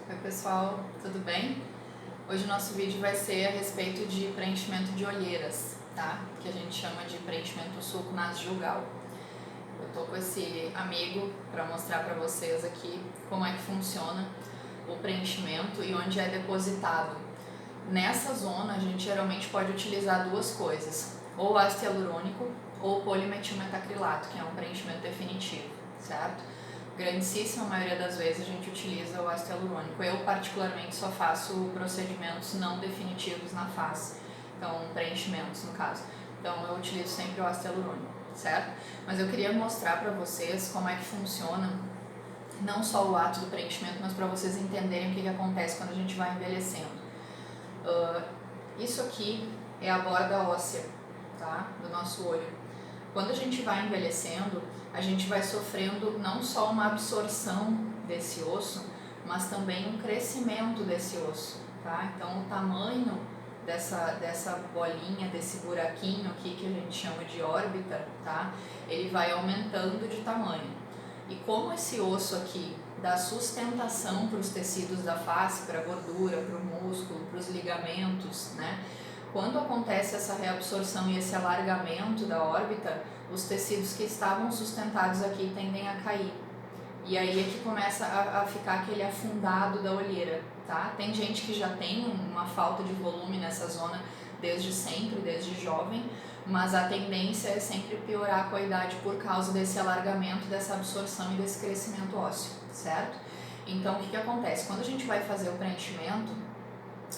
Oi pessoal, tudo bem? Hoje o nosso vídeo vai ser a respeito de preenchimento de olheiras, tá? Que a gente chama de preenchimento sulco-nasogenital. Eu tô com esse amigo para mostrar para vocês aqui como é que funciona o preenchimento e onde é depositado. Nessa zona a gente geralmente pode utilizar duas coisas, ou ácido hialurônico ou polimetilmetacrilato, que é um preenchimento definitivo, certo? Grandíssima maioria das vezes a gente utiliza o ácido hialurônico. Eu particularmente só faço procedimentos não definitivos na face, então preenchimentos no caso. Então eu utilizo sempre o ácido hialurônico, certo? Mas eu queria mostrar para vocês como é que funciona não só o ato do preenchimento, mas para vocês entenderem o que acontece quando a gente vai envelhecendo. Isso aqui é a borda óssea, tá? Do nosso olho. Quando a gente vai envelhecendo, a gente vai sofrendo não só uma absorção desse osso, mas também um crescimento desse osso, tá? Então o tamanho dessa bolinha, desse buraquinho aqui que a gente chama de órbita, tá? Ele vai aumentando de tamanho. E como esse osso aqui dá sustentação para os tecidos da face, para a gordura, para o músculo, para os ligamentos, né? Quando acontece essa reabsorção e esse alargamento da órbita, os tecidos que estavam sustentados aqui tendem a cair. E aí é que começa a ficar aquele afundado da olheira, tá? Tem gente que já tem uma falta de volume nessa zona desde sempre, desde jovem, mas a tendência é sempre piorar com a idade por causa desse alargamento, dessa absorção e desse crescimento ósseo, certo? Então, o que acontece? Quando a gente vai fazer o preenchimento,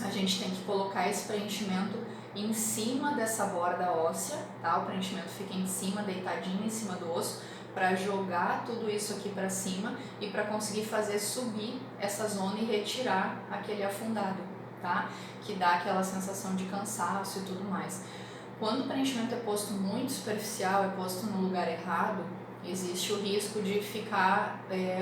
a gente tem que colocar esse preenchimento em cima dessa borda óssea, tá? O preenchimento fica em cima, deitadinho em cima do osso, para jogar tudo isso aqui para cima e para conseguir fazer subir essa zona e retirar aquele afundado, tá? Que dá aquela sensação de cansaço e tudo mais. Quando o preenchimento é posto muito superficial, é posto no lugar errado, existe o risco de ficar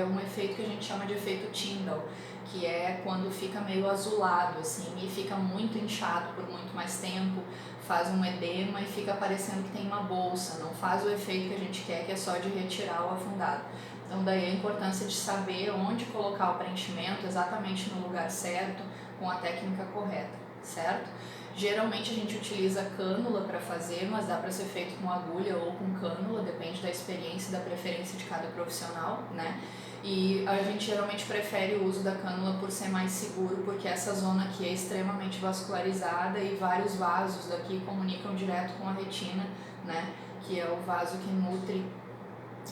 um efeito que a gente chama de efeito Tyndall, que é quando fica meio azulado assim e fica muito inchado por muito mais tempo, faz um edema e fica parecendo que tem uma bolsa, não faz o efeito que a gente quer, que é só de retirar o afundado. Então daí a importância de saber onde colocar o preenchimento exatamente no lugar certo, com a técnica correta, certo? Geralmente a gente utiliza cânula para fazer, mas dá para ser feito com agulha ou com cânula, depende da experiência e da preferência de cada profissional, né? E a gente geralmente prefere o uso da cânula por ser mais seguro, porque essa zona aqui é extremamente vascularizada e vários vasos daqui comunicam direto com a retina, né? Que é o vaso que nutre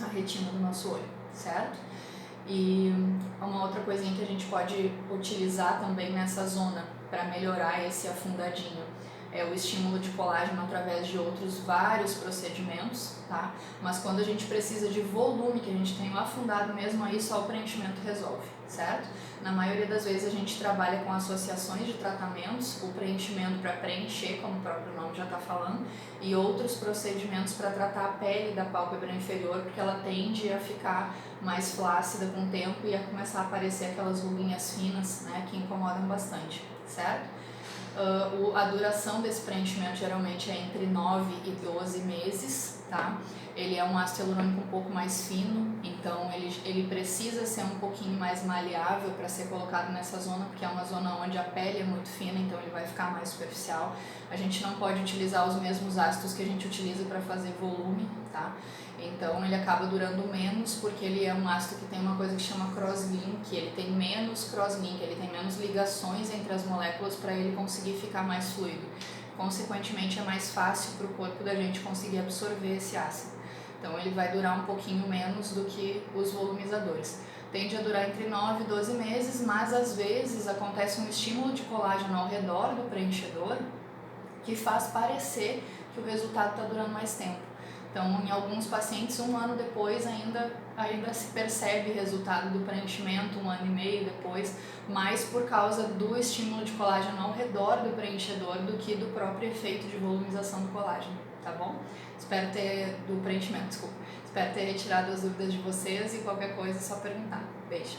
a retina do nosso olho, certo? E uma outra coisinha que a gente pode utilizar também nessa zona para melhorar esse afundadinho é o estímulo de colágeno através de outros vários procedimentos, tá? Mas quando a gente precisa de volume, que a gente tem um afundado mesmo, aí só o preenchimento resolve, certo? Na maioria das vezes a gente trabalha com associações de tratamentos, o preenchimento para preencher, como o próprio nome já está falando, e outros procedimentos para tratar a pele da pálpebra inferior, porque ela tende a ficar mais flácida com o tempo e a começar a aparecer aquelas ruguinhas finas, né, que incomodam bastante, certo? A duração desse preenchimento geralmente é entre 9 e 12 meses, tá? Ele é um ácido hialurônico um pouco mais fino, então ele precisa ser um pouquinho mais maleável para ser colocado nessa zona, porque é uma zona onde a pele é muito fina, então ele vai ficar mais superficial. A gente não pode utilizar os mesmos ácidos que a gente utiliza para fazer volume, tá? Então ele acaba durando menos porque ele é um ácido que tem uma coisa que chama crosslink, ele tem menos crosslink, ele tem menos ligações entre as moléculas para ele conseguir ficar mais fluido. Consequentemente é mais fácil para o corpo da gente conseguir absorver esse ácido. Então ele vai durar um pouquinho menos do que os volumizadores. Tende a durar entre 9 e 12 meses, mas às vezes acontece um estímulo de colágeno ao redor do preenchedor que faz parecer que o resultado está durando mais tempo. Então, em alguns pacientes, 1 ano depois ainda se percebe resultado do preenchimento, 1 ano e meio depois, mais por causa do estímulo de colágeno ao redor do preenchedor do que do próprio efeito de volumização do colágeno, tá bom? Espero ter retirado as dúvidas de vocês e qualquer coisa é só perguntar. Beijo!